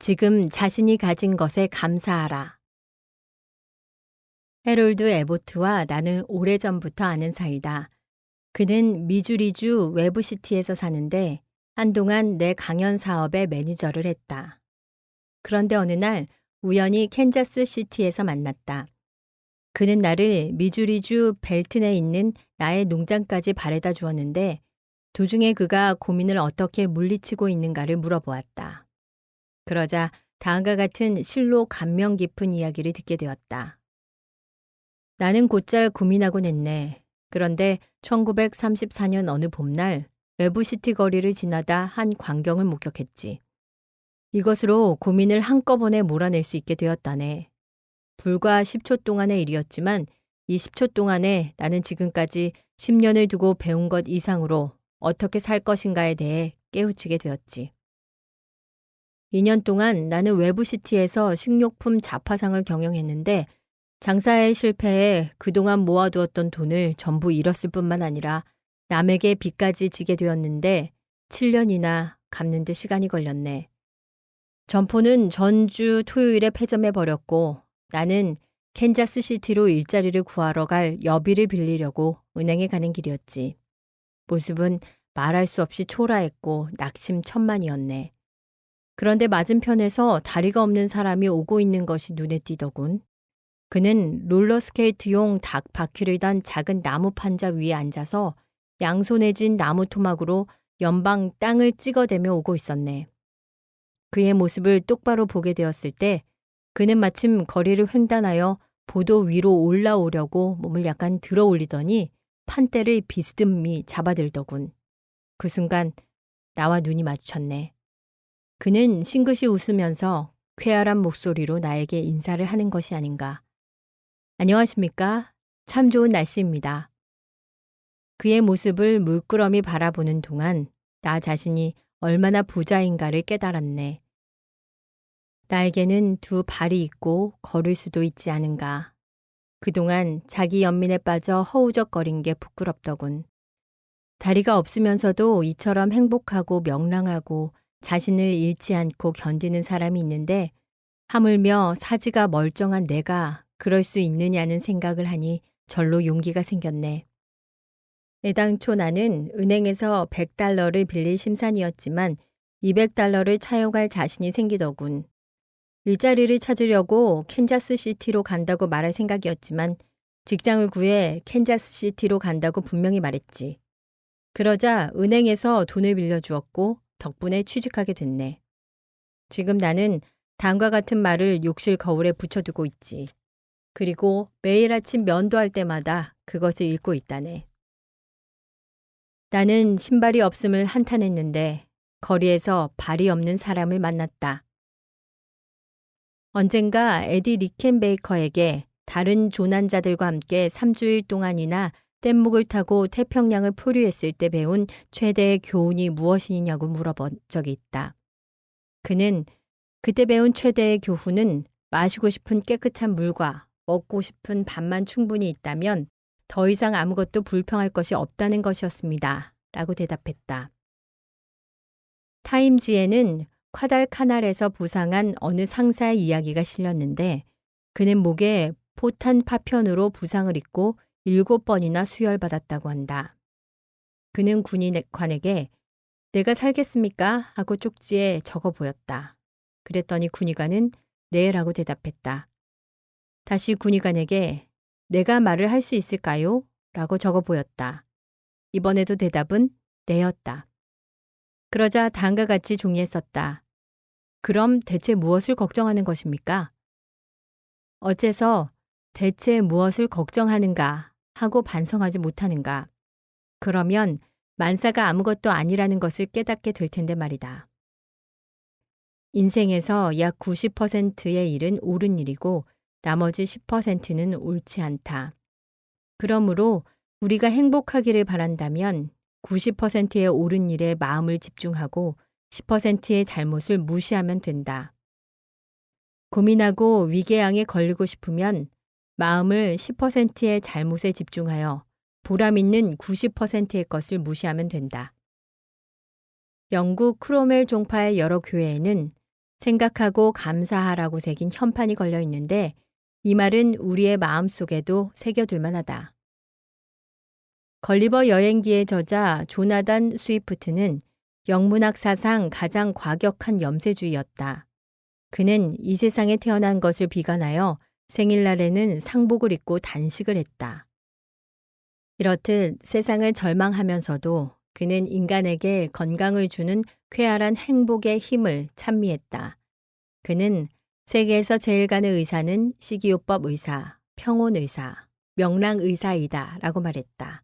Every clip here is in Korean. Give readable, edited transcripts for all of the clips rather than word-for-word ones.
지금 자신이 가진 것에 감사하라. 해롤드 에보트와 나는 오래전부터 아는 사이다. 그는 미주리주 웨브시티에서 사는데 한동안 내 강연 사업의 매니저를 했다. 그런데 어느 날 우연히 캔자스 시티에서 만났다. 그는 나를 미주리주 벨튼에 있는 나의 농장까지 바래다 주었는데 도중에 그가 고민을 어떻게 물리치고 있는가를 물어보았다. 그러자 다음과 같은 실로 감명 깊은 이야기를 듣게 되었다. 나는 곧잘 고민하곤 했네. 그런데 1934년 어느 봄날 웨브시티 거리를 지나다 한 광경을 목격했지. 이것으로 고민을 한꺼번에 몰아낼 수 있게 되었다네. 불과 10초 동안의 일이었지만 이 10초 동안에 나는 지금까지 10년을 두고 배운 것 이상으로 어떻게 살 것인가에 대해 깨우치게 되었지. 2년 동안 나는 웨브시티에서 식료품 자파상을 경영했는데 장사에 실패해 그동안 모아두었던 돈을 전부 잃었을 뿐만 아니라 남에게 빚까지 지게 되었는데 7년이나 갚는 데 시간이 걸렸네. 점포는 전주 토요일에 폐점해 버렸고 나는 캔자스시티로 일자리를 구하러 갈 여비를 빌리려고 은행에 가는 길이었지. 모습은 말할 수 없이 초라했고 낙심천만이었네. 그런데 맞은편에서 다리가 없는 사람이 오고 있는 것이 눈에 띄더군. 그는 롤러스케이트용 닭 바퀴를 단 작은 나무 판자 위에 앉아서 양손에 쥔 나무 토막으로 연방 땅을 찍어대며 오고 있었네. 그의 모습을 똑바로 보게 되었을 때 그는 마침 거리를 횡단하여 보도 위로 올라오려고 몸을 약간 들어 올리더니 판대를 비스듬히 잡아들더군. 그 순간 나와 눈이 마주쳤네. 그는 싱긋이 웃으면서 쾌활한 목소리로 나에게 인사를 하는 것이 아닌가. 안녕하십니까? 참 좋은 날씨입니다. 그의 모습을 물끄러미 바라보는 동안 나 자신이 얼마나 부자인가를 깨달았네. 나에게는 두 발이 있고 걸을 수도 있지 않은가. 그동안 자기 연민에 빠져 허우적거린 게 부끄럽더군. 다리가 없으면서도 이처럼 행복하고 명랑하고 자신을 잃지 않고 견디는 사람이 있는데 하물며 사지가 멀쩡한 내가 그럴 수 있느냐는 생각을 하니 절로 용기가 생겼네. 애당초 나는 은행에서 100달러를 빌릴 심산이었지만 200달러를 차용할 자신이 생기더군. 일자리를 찾으려고 캔자스시티로 간다고 말할 생각이었지만 직장을 구해 캔자스시티로 간다고 분명히 말했지. 그러자 은행에서 돈을 빌려주었고 덕분에 취직하게 됐네. 지금 나는 다음과 같은 말을 욕실 거울에 붙여두고 있지. 그리고 매일 아침 면도할 때마다 그것을 읽고 있다네. 나는 신발이 없음을 한탄했는데 거리에서 발이 없는 사람을 만났다. 언젠가 에디 리켄베이커에게 다른 조난자들과 함께 3주일 동안이나 뗏목을 타고 태평양을 포류했을 때 배운 최대의 교훈이 무엇이냐고 물어본 적이 있다. 그는 그때 배운 최대의 교훈은 마시고 싶은 깨끗한 물과 먹고 싶은 밥만 충분히 있다면 더 이상 아무것도 불평할 것이 없다는 것이었습니다. 라고 대답했다. 타임지에는 콰달카날에서 부상한 어느 상사의 이야기가 실렸는데 그는 목에 포탄 파편으로 부상을 입고 7번이나 수혈받았다고 한다. 그는 군의관에게 내가 살겠습니까? 하고 쪽지에 적어 보였다. 그랬더니 군의관은 네 라고 대답했다. 다시 군의관에게 내가 말을 할 수 있을까요? 라고 적어 보였다. 이번에도 대답은 네였다. 그러자 다음과 같이 종이에 썼다. 그럼 대체 무엇을 걱정하는 것입니까? 어째서 대체 무엇을 걱정하는가 하고 반성하지 못하는가. 그러면 만사가 아무것도 아니라는 것을 깨닫게 될 텐데 말이다. 인생에서 약 90%의 일은 옳은 일이고 나머지 10%는 옳지 않다. 그러므로 우리가 행복하기를 바란다면 90%의 옳은 일에 마음을 집중하고 10%의 잘못을 무시하면 된다. 고민하고 위궤양에 걸리고 싶으면 마음을 10%의 잘못에 집중하여 보람 있는 90%의 것을 무시하면 된다. 영국 크로멜 종파의 여러 교회에는 생각하고 감사하라고 새긴 현판이 걸려 있는데 이 말은 우리의 마음속에도 새겨둘 만하다. 걸리버 여행기의 저자 조나단 스위프트는 영문학사상 가장 과격한 염세주의였다. 그는 이 세상에 태어난 것을 비관하여 생일날에는 상복을 입고 단식을 했다. 이렇듯 세상을 절망하면서도 그는 인간에게 건강을 주는 쾌활한 행복의 힘을 찬미했다. 그는 세계에서 제일 가는 의사는 식이요법 의사, 평온 의사, 명랑 의사이다 라고 말했다.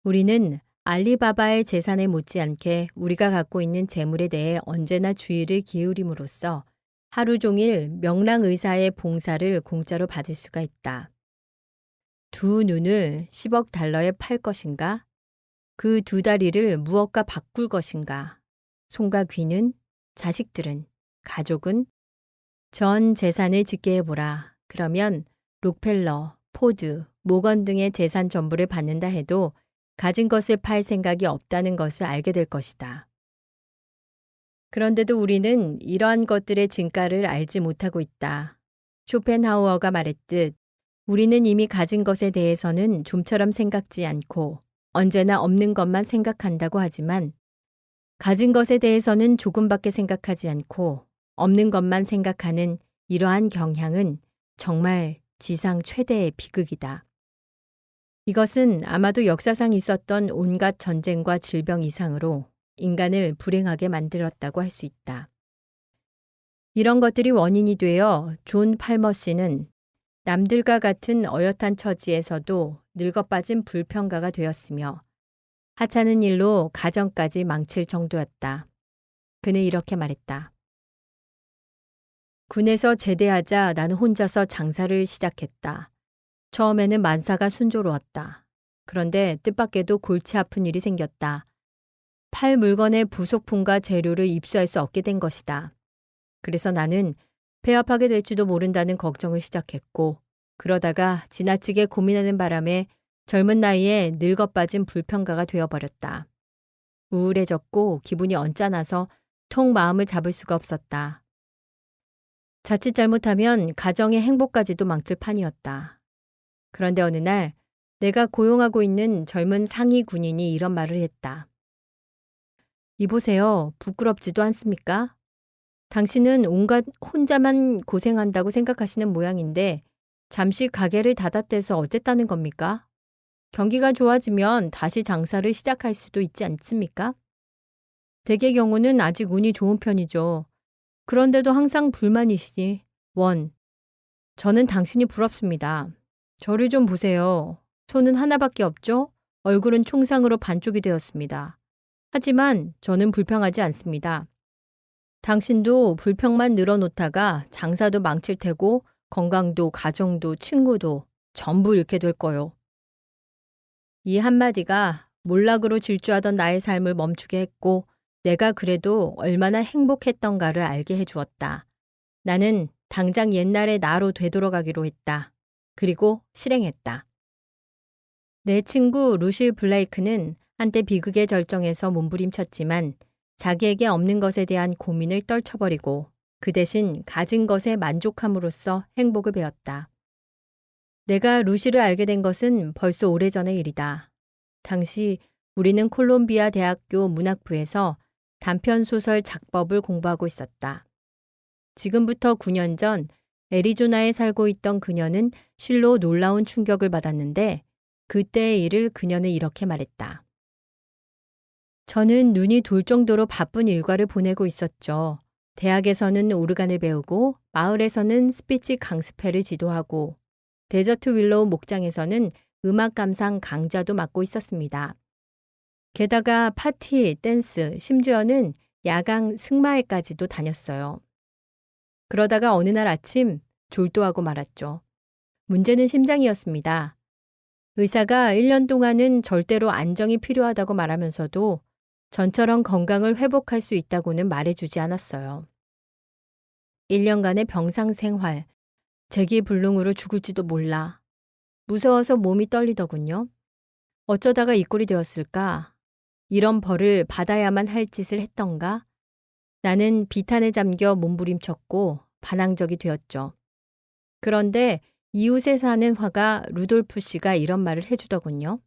우리는 알리바바의 재산에 못지않게 우리가 갖고 있는 재물에 대해 언제나 주의를 기울임으로써 하루 종일 명랑 의사의 봉사를 공짜로 받을 수가 있다. 두 눈을 10억 달러에 팔 것인가? 그 두 다리를 무엇과 바꿀 것인가? 손과 귀는? 자식들은? 가족은? 전 재산을 짓게 해보라. 그러면 록펠러, 포드, 모건 등의 재산 전부를 받는다 해도 가진 것을 팔 생각이 없다는 것을 알게 될 것이다. 그런데도 우리는 이러한 것들의 진가를 알지 못하고 있다. 쇼펜하우어가 말했듯 우리는 이미 가진 것에 대해서는 좀처럼 생각지 않고 언제나 없는 것만 생각한다고 하지만 가진 것에 대해서는 조금밖에 생각하지 않고 없는 것만 생각하는 이러한 경향은 정말 지상 최대의 비극이다. 이것은 아마도 역사상 있었던 온갖 전쟁과 질병 이상으로 인간을 불행하게 만들었다고 할 수 있다. 이런 것들이 원인이 되어 존 팔머 씨는 남들과 같은 어엿한 처지에서도 늙어빠진 불평가가 되었으며 하찮은 일로 가정까지 망칠 정도였다. 그는 이렇게 말했다. 군에서 제대하자 나는 혼자서 장사를 시작했다. 처음에는 만사가 순조로웠다. 그런데 뜻밖에도 골치 아픈 일이 생겼다. 팔 물건의 부속품과 재료를 입수할 수 없게 된 것이다. 그래서 나는 폐업하게 될지도 모른다는 걱정을 시작했고 그러다가 지나치게 고민하는 바람에 젊은 나이에 늙어빠진 불평가가 되어버렸다. 우울해졌고 기분이 언짢아서 통 마음을 잡을 수가 없었다. 자칫 잘못하면 가정의 행복까지도 망칠 판이었다. 그런데 어느 날 내가 고용하고 있는 젊은 상위 군인이 이런 말을 했다. 이보세요. 부끄럽지도 않습니까? 당신은 온갖 혼자만 고생한다고 생각하시는 모양인데 잠시 가게를 닫아떼서 어쨌다는 겁니까? 경기가 좋아지면 다시 장사를 시작할 수도 있지 않습니까? 대개 경우는 아직 운이 좋은 편이죠. 그런데도 항상 불만이시니 원. 저는 당신이 부럽습니다. 저를 좀 보세요. 손은 하나밖에 없죠? 얼굴은 총상으로 반쪽이 되었습니다. 하지만 저는 불평하지 않습니다. 당신도 불평만 늘어놓다가 장사도 망칠 테고 건강도 가정도 친구도 전부 잃게 될 거요. 이 한마디가 몰락으로 질주하던 나의 삶을 멈추게 했고 내가 그래도 얼마나 행복했던가를 알게 해주었다. 나는 당장 옛날의 나로 되돌아가기로 했다. 그리고 실행했다. 내 친구 루시 블레이크는 한때 비극의 절정에서 몸부림쳤지만 자기에게 없는 것에 대한 고민을 떨쳐버리고 그 대신 가진 것에 만족함으로써 행복을 배웠다. 내가 루시를 알게 된 것은 벌써 오래전의 일이다. 당시 우리는 콜롬비아 대학교 문학부에서 단편소설 작법을 공부하고 있었다. 지금부터 9년 전 애리조나에 살고 있던 그녀는 실로 놀라운 충격을 받았는데 그때의 일을 그녀는 이렇게 말했다. 저는 눈이 돌 정도로 바쁜 일과를 보내고 있었죠. 대학에서는 오르간을 배우고 마을에서는 스피치 강습회를 지도하고 데저트 윌로우 목장에서는 음악 감상 강좌도 맡고 있었습니다. 게다가 파티, 댄스, 심지어는 야강 승마회까지도 다녔어요. 그러다가 어느 날 아침 졸도하고 말았죠. 문제는 심장이었습니다. 의사가 1년 동안은 절대로 안정이 필요하다고 말하면서도 전처럼 건강을 회복할 수 있다고는 말해주지 않았어요. 1년간의 병상 생활, 재기불능으로 죽을지도 몰라. 무서워서 몸이 떨리더군요. 어쩌다가 이 꼴이 되었을까? 이런 벌을 받아야만 할 짓을 했던가? 나는 비탄에 잠겨 몸부림쳤고 반항적이 되었죠. 그런데 이웃에 사는 화가 루돌프 씨가 이런 말을 해주더군요.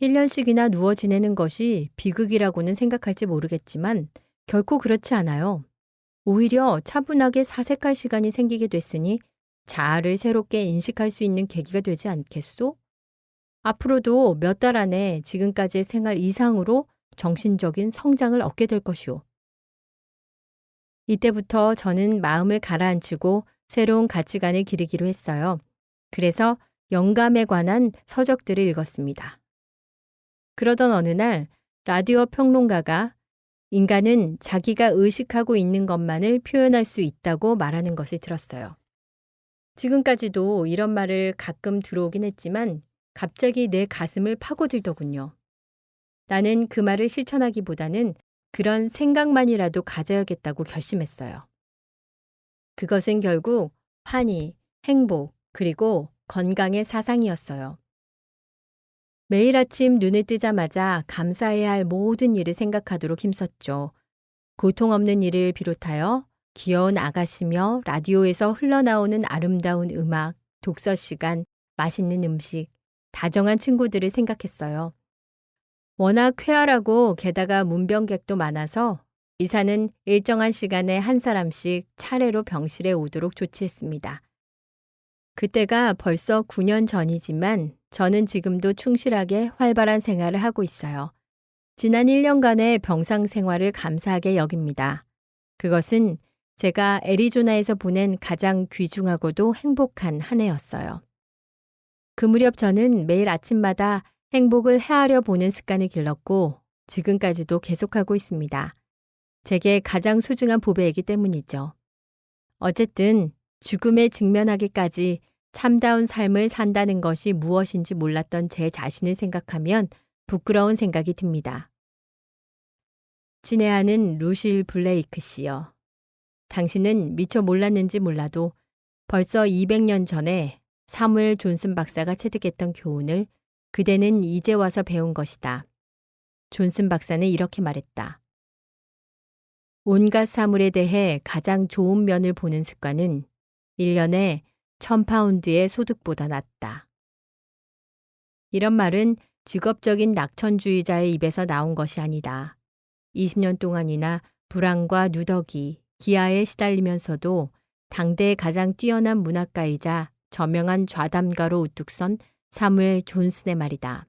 1년씩이나 누워 지내는 것이 비극이라고는 생각할지 모르겠지만 결코 그렇지 않아요. 오히려 차분하게 사색할 시간이 생기게 됐으니 자아를 새롭게 인식할 수 있는 계기가 되지 않겠소? 앞으로도 몇 달 안에 지금까지의 생활 이상으로 정신적인 성장을 얻게 될 것이오. 이때부터 저는 마음을 가라앉히고 새로운 가치관을 기르기로 했어요. 그래서 영감에 관한 서적들을 읽었습니다. 그러던 어느 날 라디오 평론가가 인간은 자기가 의식하고 있는 것만을 표현할 수 있다고 말하는 것을 들었어요. 지금까지도 이런 말을 가끔 들어오긴 했지만 갑자기 내 가슴을 파고들더군요. 나는 그 말을 실천하기보다는 그런 생각만이라도 가져야겠다고 결심했어요. 그것은 결국 환희, 행복, 그리고 건강의 사상이었어요. 매일 아침 눈을 뜨자마자 감사해야 할 모든 일을 생각하도록 힘썼죠. 고통 없는 일을 비롯하여 귀여운 아가씨며 라디오에서 흘러나오는 아름다운 음악, 독서 시간, 맛있는 음식, 다정한 친구들을 생각했어요. 워낙 쾌활하고 게다가 문병객도 많아서 의사는 일정한 시간에 한 사람씩 차례로 병실에 오도록 조치했습니다. 그때가 벌써 9년 전이지만 저는 지금도 충실하게 활발한 생활을 하고 있어요. 지난 1년간의 병상 생활을 감사하게 여깁니다. 그것은 제가 애리조나에서 보낸 가장 귀중하고도 행복한 한 해였어요. 그 무렵 저는 매일 아침마다 행복을 헤아려 보는 습관을 길렀고 지금까지도 계속하고 있습니다. 제게 가장 소중한 보배이기 때문이죠. 어쨌든 죽음에 직면하기까지 참다운 삶을 산다는 것이 무엇인지 몰랐던 제 자신을 생각하면 부끄러운 생각이 듭니다. 친애하는 루실 블레이크 씨여. 당신은 미처 몰랐는지 몰라도 벌써 200년 전에 사무엘 존슨 박사가 체득했던 교훈을 그대는 이제 와서 배운 것이다. 존슨 박사는 이렇게 말했다. 온갖 사물에 대해 가장 좋은 면을 보는 습관은 1년에 1000파운드의 소득보다 낫다. 이런 말은 직업적인 낙천주의자의 입에서 나온 것이 아니다. 20년 동안이나 불황과 누더기, 기아에 시달리면서도 당대의 가장 뛰어난 문학가이자 저명한 좌담가로 우뚝 선 사무엘 존슨의 말이다.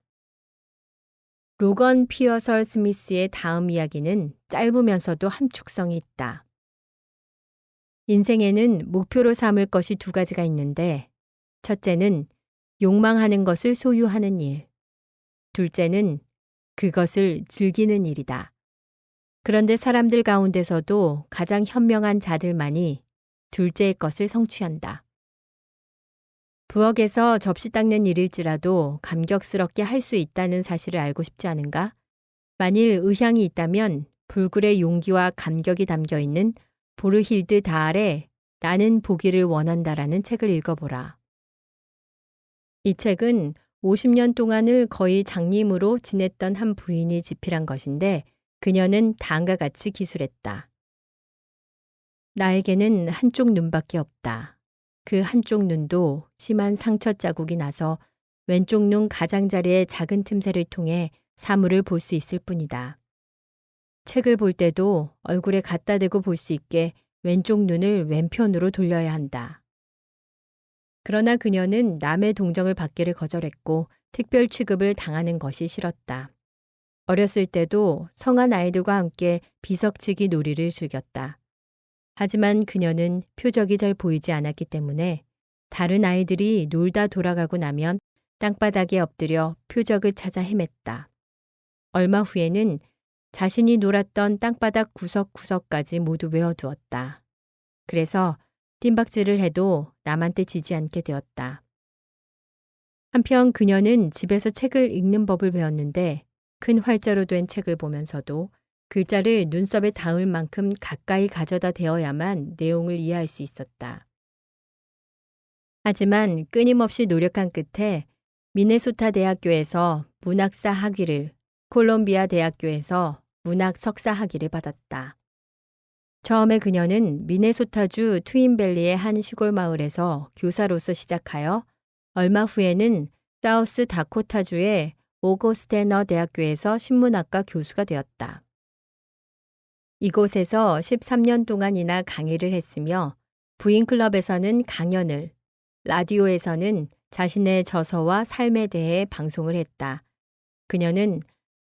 로건 피어설 스미스의 다음 이야기는 짧으면서도 함축성이 있다. 인생에는 목표로 삼을 것이 두 가지가 있는데 첫째는 욕망하는 것을 소유하는 일, 둘째는 그것을 즐기는 일이다. 그런데 사람들 가운데서도 가장 현명한 자들만이 둘째의 것을 성취한다. 부엌에서 접시 닦는 일일지라도 감격스럽게 할 수 있다는 사실을 알고 싶지 않은가? 만일 의향이 있다면 불굴의 용기와 감격이 담겨 있는 보르힐드 다알의 나는 보기를 원한다라는 책을 읽어보라. 이 책은 50년 동안을 거의 장님으로 지냈던 한 부인이 집필한 것인데 그녀는 다음과 같이 기술했다. 나에게는 한쪽 눈밖에 없다. 그 한쪽 눈도 심한 상처 자국이 나서 왼쪽 눈 가장자리의 작은 틈새를 통해 사물을 볼 수 있을 뿐이다. 책을 볼 때도 얼굴에 갖다 대고 볼 수 있게 왼쪽 눈을 왼편으로 돌려야 한다. 그러나 그녀는 남의 동정을 받기를 거절했고 특별 취급을 당하는 것이 싫었다. 어렸을 때도 성한 아이들과 함께 비석치기 놀이를 즐겼다. 하지만 그녀는 표적이 잘 보이지 않았기 때문에 다른 아이들이 놀다 돌아가고 나면 땅바닥에 엎드려 표적을 찾아 헤맸다. 얼마 후에는 자신이 놀았던 땅바닥 구석구석까지 모두 외워두었다. 그래서 뜀박질을 해도 남한테 지지 않게 되었다. 한편 그녀는 집에서 책을 읽는 법을 배웠는데 큰 활자로 된 책을 보면서도 글자를 눈썹에 닿을 만큼 가까이 가져다 대어야만 내용을 이해할 수 있었다. 하지만 끊임없이 노력한 끝에 미네소타 대학교에서 문학사 학위를, 콜롬비아 대학교에서 문학 석사 학위를 받았다. 처음에 그녀는 미네소타주 트윈밸리의 한 시골 마을에서 교사로서 시작하여 얼마 후에는 사우스 다코타주의 오거스테너 대학교에서 신문학과 교수가 되었다. 이곳에서 13년 동안이나 강의를 했으며 부인클럽에서는 강연을, 라디오에서는 자신의 저서와 삶에 대해 방송을 했다. 그녀는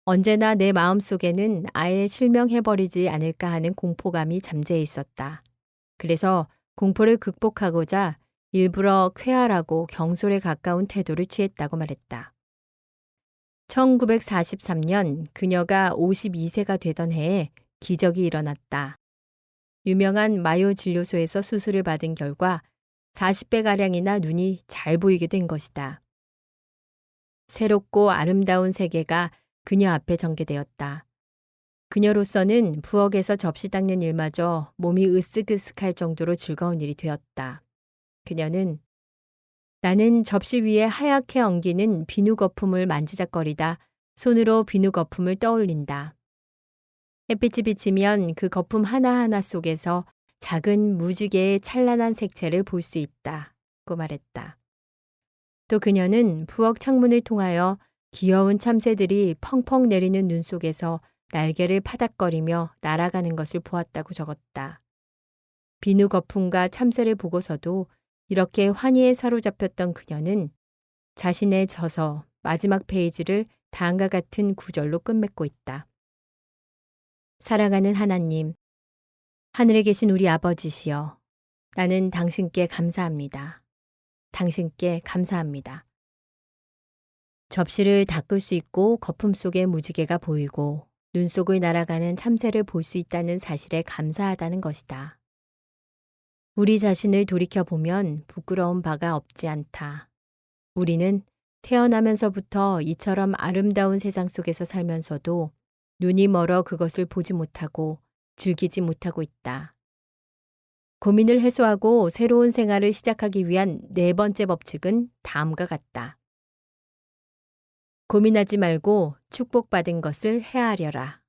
언제나 내 마음속에는 아예 실명해버리지 않을까 하는 공포감이 잠재해 있었다. 그래서 공포를 극복하고자 일부러 쾌활하고 경솔에 가까운 태도를 취했다고 말했다. 1943년 그녀가 52세가 되던 해에 기적이 일어났다. 유명한 마요 진료소에서 수술을 받은 결과 40배가량이나 눈이 잘 보이게 된 것이다. 새롭고 아름다운 세계가 그녀 앞에 전개되었다. 그녀로서는 부엌에서 접시 닦는 일마저 몸이 으쓱으쓱할 정도로 즐거운 일이 되었다. 그녀는 나는 접시 위에 하얗게 엉기는 비누 거품을 만지작거리다 손으로 비누 거품을 떠올린다. 햇빛이 비치면 그 거품 하나하나 속에서 작은 무지개의 찬란한 색채를 볼 수 있다고 말했다. 또 그녀는 부엌 창문을 통하여 귀여운 참새들이 펑펑 내리는 눈 속에서 날개를 파닥거리며 날아가는 것을 보았다고 적었다. 비누 거품과 참새를 보고서도 이렇게 환희에 사로잡혔던 그녀는 자신의 저서 마지막 페이지를 다음과 같은 구절로 끝맺고 있다. 사랑하는 하나님, 하늘에 계신 우리 아버지시여, 나는 당신께 감사합니다. 당신께 감사합니다. 접시를 닦을 수 있고 거품 속에 무지개가 보이고 눈 속을 날아가는 참새를 볼 수 있다는 사실에 감사하다는 것이다. 우리 자신을 돌이켜보면 부끄러운 바가 없지 않다. 우리는 태어나면서부터 이처럼 아름다운 세상 속에서 살면서도 눈이 멀어 그것을 보지 못하고 즐기지 못하고 있다. 고민을 해소하고 새로운 생활을 시작하기 위한 네 번째 법칙은 다음과 같다. 고민하지 말고 축복받은 것을 헤아려라.